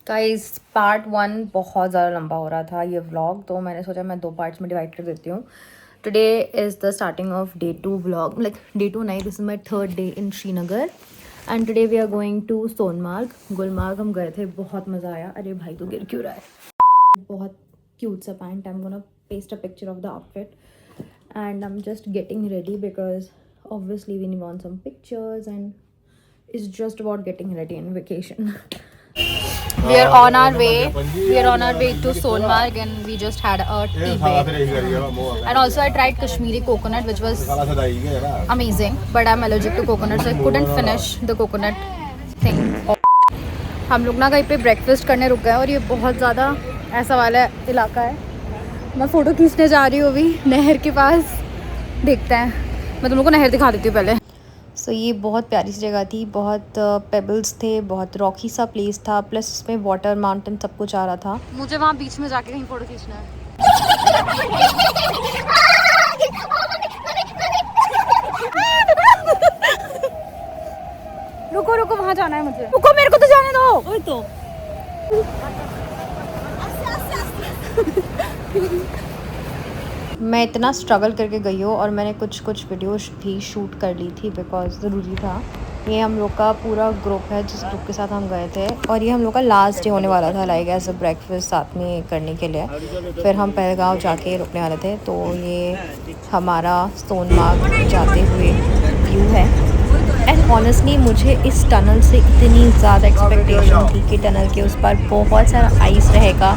Guys part 1 बहुत ज़्यादा लंबा हो रहा था ये व्लॉग, तो मैंने सोचा मैं 2 पार्ट्स में डिवाइड कर देती हूँ. Today is the starting of day 2 vlog, like day 2 नहीं, this is my 3rd day in Srinagar. And today we are going to Sonamarg. Gulmarg हम गए थे, बहुत मज़ा आया. अरे भाई तो गिर क्यों रहा है. बहुत क्यूट सा pant. I am gonna paste a picture of the outfit and I'm just getting ready because obviously we want some pictures and it's just about getting ready in vacation. We are on our way. We are on our way to Sonmarg and we just had a tea break. And also I tried Kashmiri coconut which was amazing, but I'm allergic to coconut so I couldn't finish the coconut thing. हम लोग ना कहीं पे breakfast करने रुक गए और ये बहुत ज़्यादा ऐसा वाला इलाका है. मैं फ़ोटो खींचने जा रही हूँ अभी नहर के पास. देखते हैं, मैं तुम लोग को नहर दिखा देती हूँ पहले. सो ये बहुत प्यारी सी जगह थी. बहुत पेबल्स थे, बहुत रॉकी सा प्लेस था, प्लस उसमें वाटर माउंटेन सब कुछ आ रहा था. मुझे वहाँ बीच में जाके कहीं फ़ोटो खींचना है. रुको रुको, वहाँ जाना है मुझे. रुको, मेरे को तो जाने दो. वही तो मैं इतना स्ट्रगल करके गई हूँ और मैंने कुछ वीडियोस भी शूट कर ली थी बिकॉज ज़रूरी था. ये हम लोग का पूरा ग्रुप है जिस ग्रुप के साथ हम गए थे और ये हम लोग का लास्ट डे होने वाला था, लाइक एज अ ब्रेकफास्ट साथ में करने के लिए. फिर हम पहलगांव जाके रुकने वाले थे. तो ये हमारा सोनमार्ग जाते हुए व्यू है. एंड ऑनेस्टली मुझे इस टनल से इतनी ज़्यादा एक्सपेक्टेशन थी कि टनल के उस पार बहुत सारा आइस रहेगा.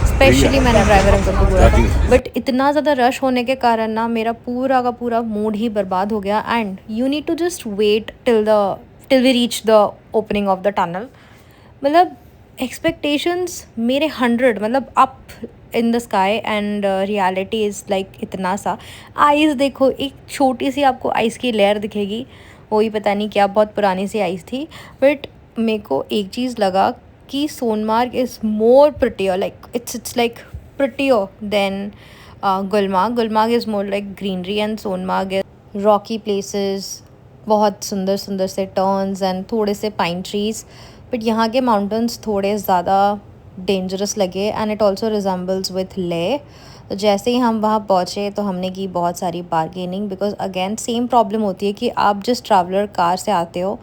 स्पेशली मैंने ड्राइवर अंकल को बोला था, बट इतना ज़्यादा रश होने के कारण ना मेरा पूरा का पूरा मूड ही बर्बाद हो गया. And you need to just wait till we reach the opening of the tunnel. मतलब एक्सपेक्टेशंस मेरे 100, मतलब up in the sky and reality is like इतना सा. आइस देखो, एक छोटी सी आपको आइस की लेयर दिखेगी, वही पता नहीं क्या बहुत पुरानी सी आइस थी. बट मेरे को एक चीज़ लगा कि Sonamarg is more prettier, like it's like prettier than Gulmarg. Gulmarg is more like greenery and Sonamarg is Rocky places, बहुत सुंदर सुंदर से टर्न्स एंड थोड़े से पाइन ट्रीज. बट यहाँ के माउंटेन्स थोड़े ज़्यादा डेंजरस लगे and it also resembles with ले. तो जैसे ही हम वहाँ पहुँचे तो हमने की बहुत सारी bargaining, because again same problem होती है कि आप जिस ट्रैवलर कार से आते हो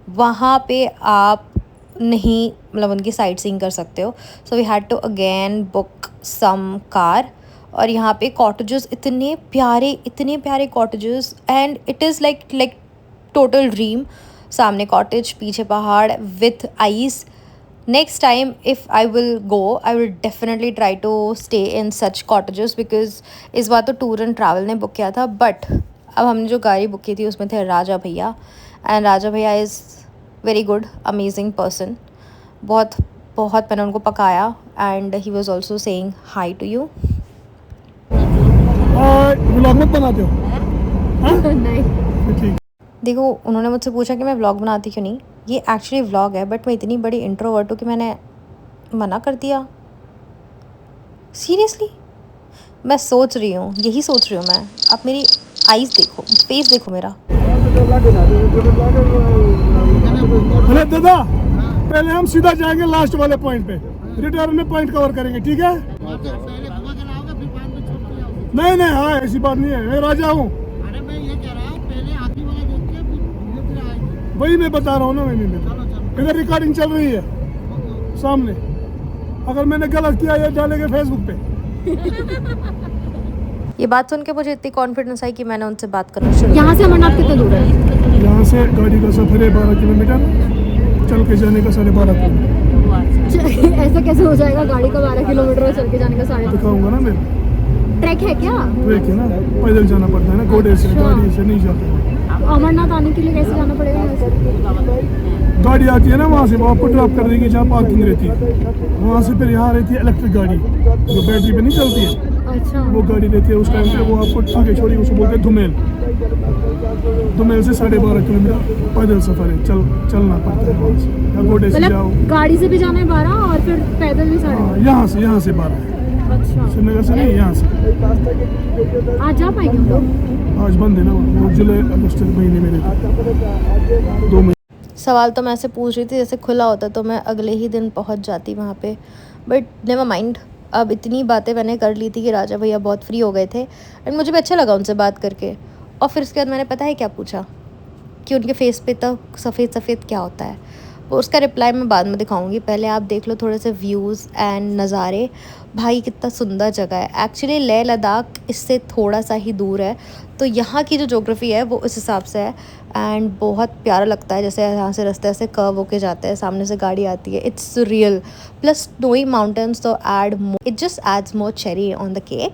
वहाँ पे आप नहीं, मतलब उनकी साइट सीइंग कर सकते हो. So we had to again book some car. और यहाँ पे कॉटेजेस इतने प्यारे cottages and it is like total dream. सामने कॉटेज, पीछे पहाड़ with ice. Next time if I will go I will definitely try to stay in such cottages, because इस बार तो टूर एंड ट्रैवल ने बुक किया था. बट अब हमने जो गाड़ी बुक की थी उसमें थे राजा भैया, एंड राजा भैया is very good, amazing person. बहुत मैंने उनको पकाया and he was also saying hi to you. Vlog मत बनाते हो? नहीं. देखो, उन्होंने मुझसे पूछा कि मैं व्लॉग बनाती क्यों नहीं. ये एक्चुअली व्लॉग है, बट मैं इतनी बड़ी इंट्रोवर्ट हूँ कि मैंने मना कर दिया. सीरियसली मैं सोच रही हूँ, यही सोच रही हूँ मैं. आप मेरी आईज देखो, फेस देखो मेरा. अरे दादा, पहले हम सीधा जाएंगे लास्ट वाले पॉइंट पे, रिटर्न में पॉइंट कवर करेंगे, ठीक है? नहीं हाँ, ऐसी बात नहीं है, मैं राजा हूँ. वही मैं बता रहा हूँ ना. मैंने इधर रिकॉर्डिंग चल रही है सामने. अगर मैंने गलत किया ये डालेंगे फेसबुक पे. ये बात सुन के मुझे इतनी कॉन्फिडेंस आई कि मैंने उनसे बात करना शुरू. यहाँ से अमरनाथ कितना दूर है? यहाँ से गाड़ी का सफर है 12 किलोमीटर, चल के जाने का 12.5 किलोमीटर. ऐसा कैसे हो जाएगा? गाड़ी का 12 किलोमीटर और चल के जाने का 12.5. दिखाऊंगा ना मैं. ट्रैक है क्या? ट्रैक है ना, पैदल जाना पड़ता है ना, घोड़े से. गाड़ी से नहीं जाते. अमरनाथ आने के लिए कैसे जाना पड़ेगा? गाड़ी आती है ना वहाँ से, वो आपको ड्रॉप कर देगी जहाँ पार्किंग रहती है. वहाँ से फिर यहाँ रहती है इलेक्ट्रिक गाड़ी जो बैटरी पे नहीं चलती है. अच्छा. वो गाड़ी रहती है उस टाइम पे, वो आपको आगे छोड़ी, उसको बोलते हैं धुमेल. धुमेल से 12.5 किलोमीटर पैदल सफर है, चलना पड़ता है वहाँ से, या घोड़े से जाओ. गाड़ी से भी जाना है 12 और फिर पैदल भी 12.5. यहाँ से 12 है. अच्छा. श्रीनगर से नहीं, यहाँ से. आज जा पाएंगे हम लोग? आज बंद है ना, वो जुलाई अगस्त महीने में रहता है, 2 महीने. सवाल तो मैं ऐसे पूछ रही थी जैसे खुला होता तो मैं अगले ही दिन पहुंच जाती वहाँ पे, बट नेवर माइंड। अब इतनी बातें मैंने कर ली थी कि राजा भैया बहुत फ्री हो गए थे एंड मुझे भी अच्छा लगा उनसे बात करके। और फिर उसके बाद मैंने पता है क्या पूछा कि उनके फेस पे तो सफ़ेद सफ़ेद क्या होता है। वो उसका रिप्लाई मैं बाद में दिखाऊंगी, पहले आप देख लो थोड़े से व्यूज़ एंड नज़ारे। भाई कितना सुंदर जगह है। एक्चुअली लेह लद्दाख इससे थोड़ा सा ही दूर है, तो यहाँ की जो जोग्राफ़ी है वो इस हिसाब से है एंड बहुत प्यारा लगता है। जैसे यहाँ से रास्ते ऐसे कर्व होके जाते हैं, सामने से गाड़ी आती है, it's real. Plus snowy mountains तो it just adds more cherry on the cake.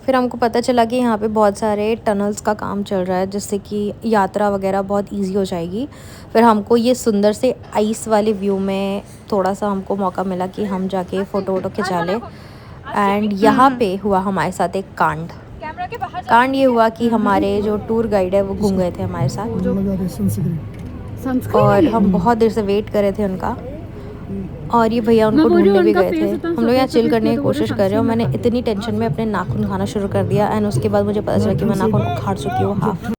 फिर हमको पता चला कि यहाँ पे बहुत सारे टनल्स का काम चल रहा है जिससे कि यात्रा वगैरह बहुत इजी हो जाएगी। फिर हमको ये सुंदर से आइस वाले व्यू में थोड़ा सा हमको मौका मिला कि हम जाके फ़ोटो वोटो खिंचा लें। एंड यहाँ पे हुआ हमारे साथ एक कांड ये हुआ कि हमारे जो टूर गाइड है वो घूम गए थे हमारे साथ और हम बहुत देर से वेट कर रहे थे उनका। और ये भैया उनको ढूंढने भी गए थे। हम लोग यहाँ चिल करने की कोशिश कर रहे हो। मैंने इतनी टेंशन में अपने नाखून खाना शुरू कर दिया एंड उसके बाद मुझे पता चला कि मैं नाखून उखाड़ चुकी हूँ हाफ।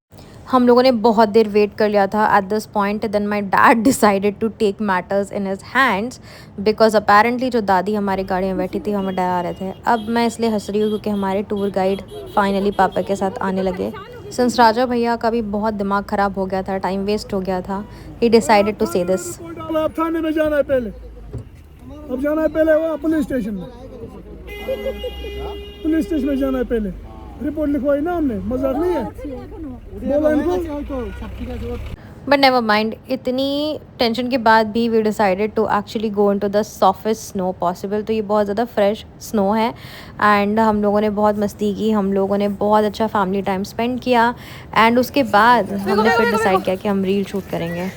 हम लोगों ने बहुत देर वेट कर लिया था। At this point then my dad decided to take matters in his hands because apparently जो दादी हमारी गाड़ी में बैठी थी हमें डरा रहे थे। अब मैं इसलिए हंस रही हूँ क्योंकि हमारे टूर गाइड फाइनली पापा के साथ आने लगे। सिंस राजा भैया का भी बहुत दिमाग ख़राब हो गया था, टाइम वेस्ट हो गया था, ही डिसाइडेड टू से दिस। थाने में जाना है पहले, अब जाना है पहले वो पुलिस स्टेशन में। पुलिस स्टेशन में जाना है पहले, रिपोर्ट लिखवाई ना हमने, मजाक नहीं है। बोला इनको बट नेवर माइंड, इतनी टेंशन के बाद भी we decided to actually go into the softest snow possible. तो ये बहुत ज़्यादा फ्रेश स्नो है एंड हम लोगों ने बहुत मस्ती की, हम लोगों ने बहुत अच्छा फैमिली टाइम स्पेंड किया एंड उसके बाद हमने फिर डिसाइड किया कि हम रील शूट करेंगे।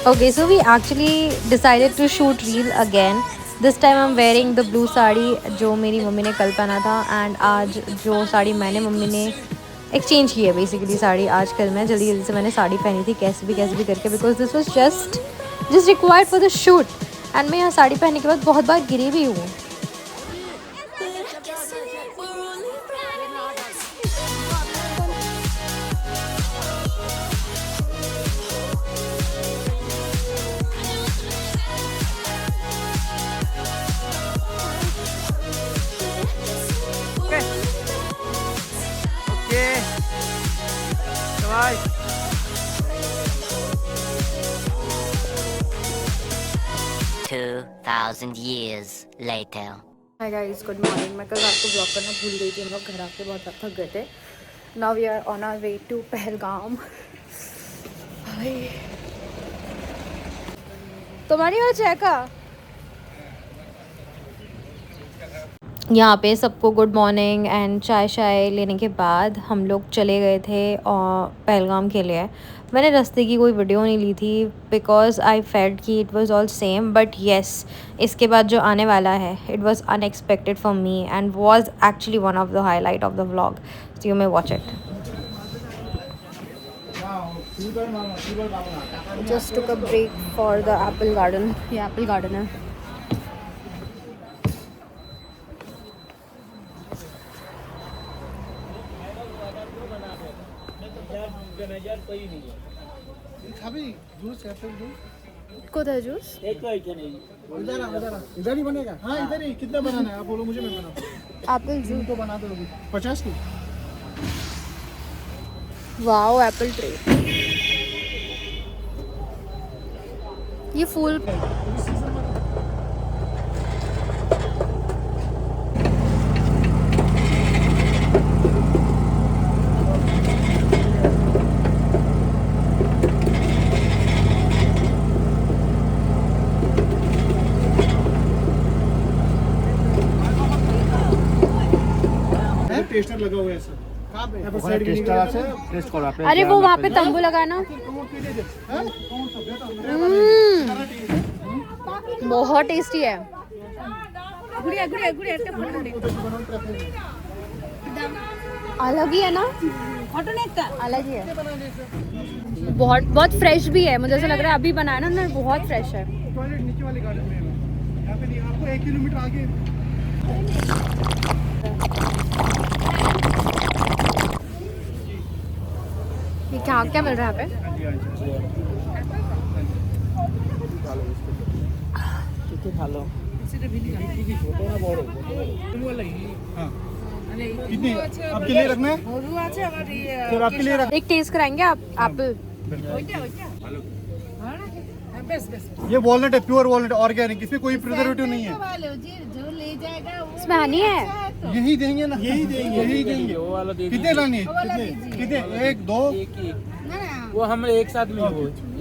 Okay, so we actually decided to shoot reel again. This time I'm wearing the blue sari जो मेरी मम्मी ने कल पहना था एंड आज जो साड़ी मैंने मम्मी ने एक्सचेंज की है बेसिकली साड़ी। आज कल मैं जल्दी जल्दी से मैंने साड़ी पहनी थी कैसे भी करके because this was just required for the shoot and मैं यहाँ साड़ी पहनने के बाद बहुत बार गिरी भी हूँ। Bye. 2000 years later. Hi guys, good morning. मैं कल रात को ब्लॉग करना भूल गई थी, हम लोग घर आके बहुत ज़्यादा थक गए थे। Now we are on our way to Pahalgam. तुम्हारी और चेका यहाँ पे सबको गुड मॉर्निंग एंड चाय शाय लेने के बाद हम लोग चले गए थे और पहलगाम के लिए। मैंने रास्ते की कोई वीडियो नहीं ली थी बिकॉज आई फेल्ट कि it was all same, but yes इसके बाद जो आने वाला है it was unexpected for me and was actually one of the highlight of the vlog, so you may watch it. Just took a break for the apple garden. ये apple garden है। कोथा juice इधर ही बनेगा। हाँ इधर ही। कितना बनाना है आप बोलो, मुझे मैं बनाऊँ। एप्पल जूस तो बना दो 50 की। Wow, Apple tray. ये फूल टेस्टर लगा हुआ है सर। ওখানে টেস্টার আছে, টেস্ট করো আপনি। अरे वो वहाँ पे तंबू लगाना। बहुत टेस्टी है। अलग ही है ना, अलग ही है। बहुत बहुत फ्रेश भी है, मुझे ऐसा लग रहा है अभी बनाया ना उन्होंने, बहुत फ्रेश है। टॉयलेट नीचे वाली गार्डन में है। यहाँ पे नहीं, आपको 1 किलोमीटर आगे ये क्या क्या मिल रहा है यहाँ पे? ভালো कितनी आपके लिए रखना है? फिर आपके लिए रख। एक टेस्ट कराएंगे आप एप्पल। ये वॉलनट है, प्योर वॉलनट, ऑर्गेनिक, इसमें कोई प्रिजर्वेटिव नहीं है। इसमें हनी है। यही देंगे ना, यही देंगे। कितने लानी है? कितने? 1 2 वो हम एक साथ में वो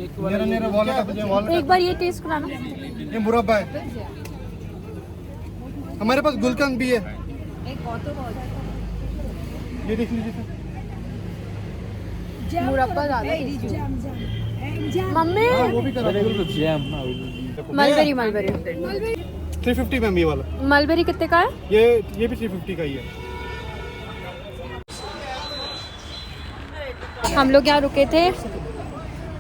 एक मेरा वॉलनट, वॉलनट। एक बार ये टेस्ट कराना। ये मुरब्बा है, हमारे पास गुलकंद भी है। ये देख लीजिए सर। मुरब्बा ज़्यादा tasty है। मम्मी वो भी करा जैम मलबेरी मलबेरी 350 मैम ये वाला। मलबेरी कितने का है? ये भी 350 का ही है। हम लोग यहाँ रुके थे,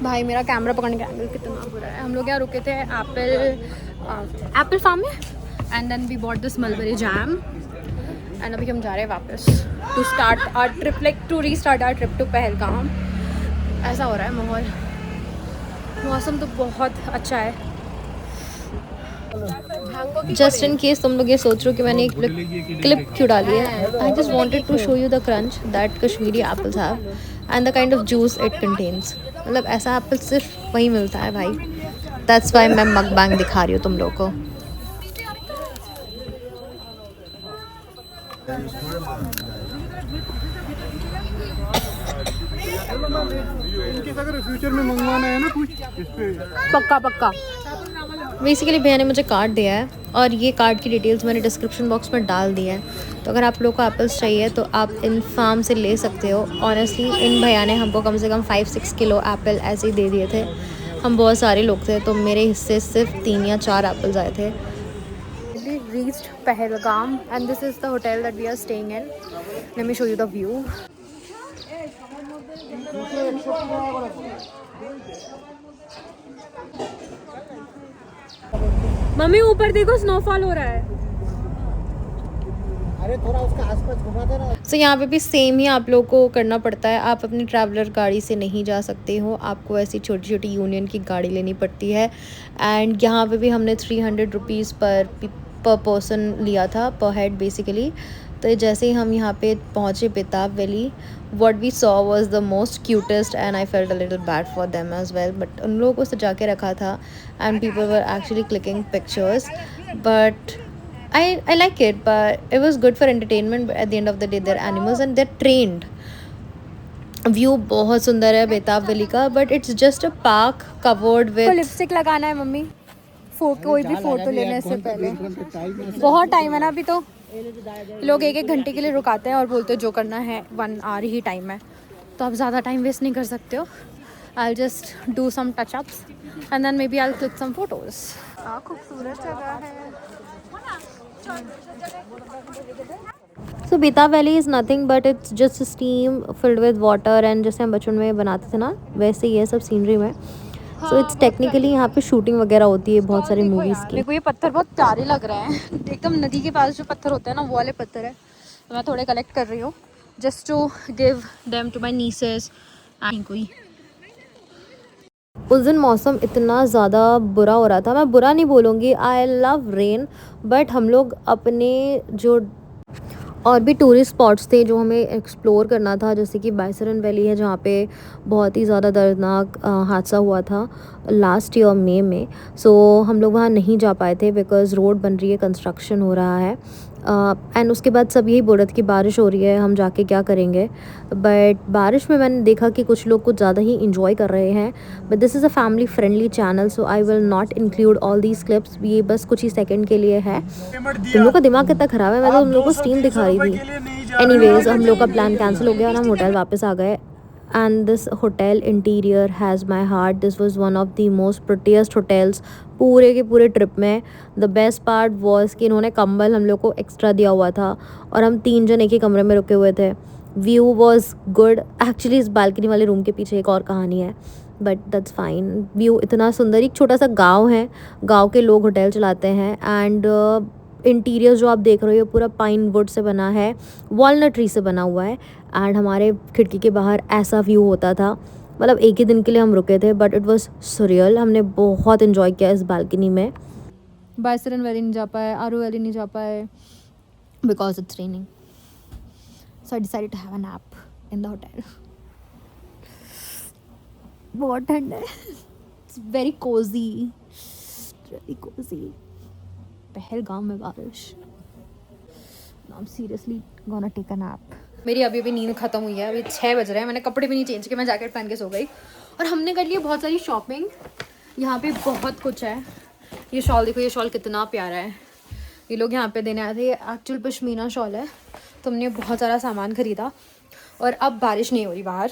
भाई मेरा कैमरा पकड़ने का एंगल कितना बुरा है। हम लोग यहाँ रुके थे एप्पल फार्म में, and then we bought this mulberry jam, and अभी हम जा रहे हैं वापस to start our trip, like to restart our trip to Pahalgam. ऐसा हो रहा है माहौल, मौसम तो बहुत अच्छा है। जस्ट इन केस तुम लोग ये सोच रहे हो कि मैंने एक क्लिप क्यों डाली है, I just wanted to show you the crunch that Kashmiri apples have and the kind of juice it contains. मतलब ऐसा एप्पल सिर्फ वहीं मिलता है भाई, दैट्स वाई मैं मकबैंग दिखा रही हूँ तुम लोग को। इनकेस अगर फ्यूचर में मंगवाना है ना कुछ इस पे पक्का पक्का। बेसिकली भैया ने मुझे कार्ड दिया है और ये कार्ड की डिटेल्स मैंने डिस्क्रिप्शन बॉक्स में डाल दी है, तो अगर आप लोग को एप्पल्स चाहिए तो आप इन फार्म से ले सकते हो। ऑनेस्टली इन भैया ने हमको कम से कम 5-6 किलो एप्पल ऐसे ही दे दिए थे। हम बहुत सारे लोग थे तो मेरे हिस्से सिर्फ 3 या 4 एप्पल्स आए थे। We reached Pahalgam and this is the hotel that we are staying in. Let me show you the view. Mummy ऊपर देखो स्नोफॉल हो रहा है। अरे थोड़ा उसका आसपास घुमा देना। सो यहाँ पे भी सेम ही आप लोग को करना पड़ता है, आप अपनी ट्रैवलर गाड़ी से नहीं जा सकते हो, आपको ऐसी छोटी छोटी यूनियन की गाड़ी लेनी पड़ती है। एंड यहाँ पे भी हमने 300 रुपीज़ पर पर्सन लिया था, पर हेड बेसिकली। तो जैसे ही हम यहाँ पे पहुँचे Betaab valley, what we saw was the most cutest and I felt a little bad for them as well, but उन लोगों को सजा के रखा था and people were actually clicking pictures, but I like it, but it was good for entertainment. But at the end of the day, they're animals and they're trained. View बहुत सुंदर है बेताब वैली का, but it's just a park covered को with. Lipstick लगाना है mummy, कोई भी फोटो लेने से पहले। बहुत टाइम है ना अभी, तो लोग 1-1 घंटे के लिए रुकाते हैं और बोलते हैं जो करना है 1 आवर ही टाइम है, तो आप ज़्यादा टाइम वेस्ट नहीं कर सकते हो। I'll just do some touch-ups and then maybe I'll click some photos. खूबसूरत जगह है। सो बेताब valley is nothing but it's just steam filled with water, and जैसे हम बचपन में बनाते थे ना वैसे ही है सब सीनरी में। सो इट्स टेक्निकली यहाँ पे शूटिंग वगैरह होती है बहुत सारी मूवीज़ की। मेरे को ये पत्थर बहुत प्यारे लग रहे हैं, एकदम नदी के पास जो पत्थर होते हैं ना वो वाले पत्थर है, तो मैं थोड़े कलेक्ट कर रही हूँ just to give them to my nieces and कोई। उस दिन मौसम इतना ज़्यादा बुरा हो रहा था, मैं बुरा नहीं बोलूँगी, आई लव रेन, बट हम लोग अपने जो और भी टूरिस्ट स्पॉट्स थे जो हमें एक्सप्लोर करना था, जैसे कि बाइसरन वैली है जहाँ पे बहुत ही ज़्यादा दर्दनाक हादसा हुआ था, लास्ट ईयर मई में। सो हम लोग वहाँ नहीं जा पाए थे बिकॉज़ रोड बन रही है, कंस्ट्रक्शन हो रहा है। एंड उसके बाद सब यही बोल रहे थे कि बारिश हो रही है, हम जाके क्या करेंगे। बट बारिश में मैंने देखा कि कुछ लोग कुछ ज़्यादा ही इंजॉय कर रहे हैं। But this is a family friendly channel, so I will not include all these clips. ये बस कुछ ही सेकंड के लिए है। तुम लोग का दिमाग कितना ख़राब है, मैं तो तुम लोग को स्ट्रीम दिखा रही थी। एनीवेज हम लोग का प्लान कैंसिल हो गया और हम होटल वापस आ गए। And this hotel interior has my heart. This was one of the most prettiest hotels पूरे के पूरे ट्रिप में। द बेस्ट पार्ट वॉज कि इन्होंने कंबल हम लोग को एक्स्ट्रा दिया हुआ था और हम 3 जन एक ही कमरे में रुके हुए थे। View was good. एक्चुअली इस बालकनी वाले रूम के पीछे एक और कहानी है, बट दैट्स फाइन। व्यू इतना सुंदर, एक छोटा सा गाँव है, गाँव के लोग होटल चलाते हैं। एंड इंटीरियर जो आप देख रहे हो पूरा पाइन वुड से बना है, वॉलनट ट्री से बना हुआ है। एंड हमारे खिड़की के बाहर ऐसा व्यू होता था। मतलब एक ही दिन के लिए हम रुके थे, बट इट वाज सरियल। हमने बहुत इन्जॉय किया इस बालकनी में। बायसरन वैली नहीं जा पाए, आरू वैली नहीं जा पाए because it's raining, so I decided to have a nap in the hotel. बहुत ठंड है, it's very cozy, very cozy. Pahalgam में बारिश। I'm seriously gonna take a nap. मेरी अभी अभी नींद खत्म हुई है, अभी 6 बज रहे हैं। मैंने कपड़े भी नहीं चेंज किए, मैं जैकेट पहन के सो गई। और हमने कर लिया बहुत सारी शॉपिंग। यहाँ पे बहुत कुछ है। ये शॉल देखो, ये शॉल कितना प्यारा है। ये लोग यहाँ पे देने आए थे, ये एक्चुअल पश्मीना शॉल है। तो हमने बहुत सारा सामान ख़रीदा और अब बारिश नहीं हो रही बाहर,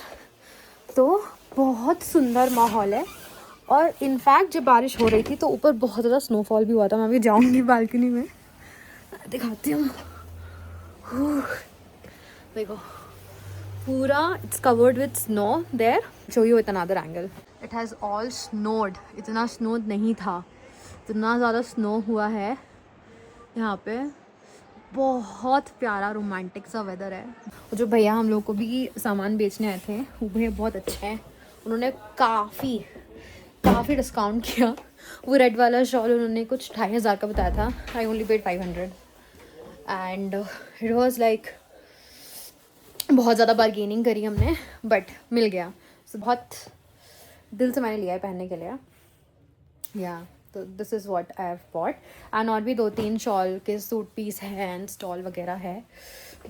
तो बहुत सुंदर माहौल है। और इनफैक्ट जब बारिश हो रही थी तो ऊपर बहुत ज़्यादा स्नोफॉल भी हुआ था। मैं अभी जाऊँगी बालकनी में, दिखाती हूँ। देखो पूरा it's covered with snow there. Show you with another angle. It has all snowed. इतना स्नो नहीं था, इतना ज़्यादा स्नो हुआ है यहाँ पे। बहुत प्यारा रोमांटिक सा वेदर है। और जो भैया हम लोग को भी सामान बेचने आए थे वो भैया बहुत अच्छे हैं। उन्होंने काफ़ी डिस्काउंट किया। वो रेड वाला शॉल उन्होंने कुछ 2500 का बताया था। I only paid 500 and it was like बहुत ज़्यादा बार्गेनिंग करी हमने, बट मिल गया। सो बहुत दिल से मैंने लिया है पहनने के लिए। या तो this is what I have bought. And और भी 2-3 शॉल के सूट पीस हैं एंड स्टॉल वगैरह है।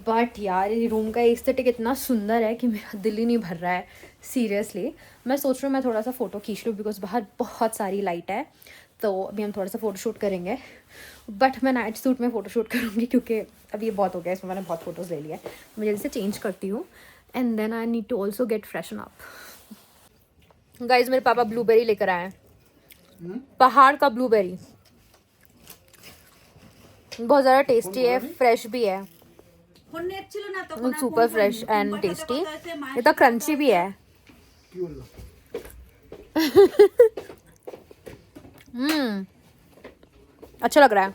बट यार ये रूम का एस्थेटिक इतना सुंदर है कि मेरा दिल ही नहीं भर रहा है सीरियसली। मैं सोच रही हूँ मैं थोड़ा सा फ़ोटो खींच लूँ बिकॉज बाहर बहुत सारी लाइट है। तो अभी हम थोड़ा सा फ़ोटो शूट करेंगे, बट मैं नाइट सूट में फ़ोटो शूट करूँगी क्योंकि अभी ये बहुत हो गया, इसमें मैंने बहुत फ़ोटोज़ ले लिया है। मैं जल्दी से चेंज करती हूँ and then I need to also get freshen up. Guys मेरे पापा ब्लूबेरी लेकर आए हैं, पहाड़ का ब्लूबेरी। बहुत ज़्यादा टेस्टी है, फ्रेश भी है, सुपर फ्रेश एंड टेस्टी। ये तो क्रंची भी है। अच्छा लग रहा है।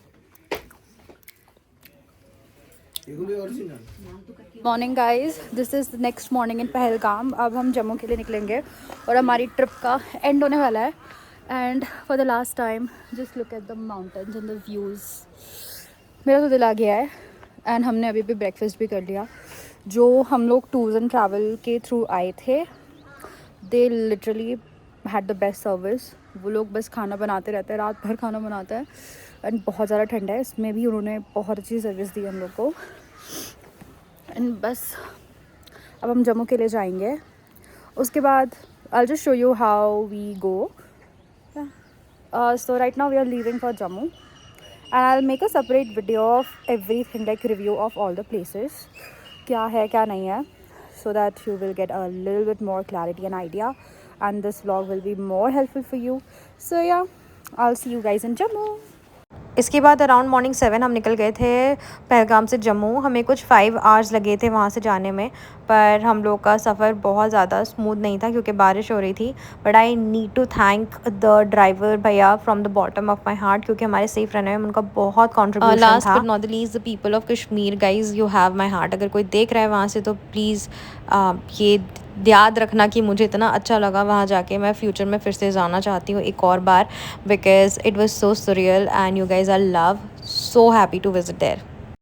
Morning guys, this is the next morning in Pahalgam. अब हम जम्मू के लिए निकलेंगे और हमारी ट्रिप का एंड होने वाला है। And for the last time just look at the mountains and the views. मेरा तो दिल आ गया है। एंड हमने अभी भी ब्रेकफास्ट भी कर लिया। जो हम लोग टूर्स एंड ट्रैवल के थ्रू आए थे, they literally had the best service. वो लोग बस खाना बनाते रहते हैं, रात भर खाना बनाते हैं। एंड बहुत ज़्यादा ठंड है, इसमें भी उन्होंने बहुत अच्छी सर्विस दी हम लोग को। एंड बस अब हम जम्मू के लिए जाएंगे। उसके बाद I just show you how we go. So right now we are leaving for Jammu and I will make a separate video of everything, like review of all the places, क्या है क्या नहीं है, so that you will get a little bit more clarity and idea, and this vlog will be more helpful for you. So yeah, I'll see you guys in Jammu. इसके बाद around morning 7 हम निकल गए थे पहलगाम से जम्मू। हमें कुछ 5 hours लगे थे वहाँ से जाने में, पर हम लोग का सफ़र बहुत ज़्यादा स्मूथ नहीं था क्योंकि बारिश हो रही थी। But I need to thank the driver भैया from the bottom of my heart, क्योंकि हमारे सेफ रहने में उनका बहुत कॉन्ट्रीब्यूशन था। Last but not the least the people of Kashmir, guys you have my heart. अगर कोई देख रहा है वहाँ से तो प्लीज़ ये याद रखना कि मुझे इतना अच्छा लगा वहाँ जाके। मैं फ्यूचर में फिर से जाना चाहती हूँ एक और बार, because it was so surreal and you guys are love, so happy to visit there.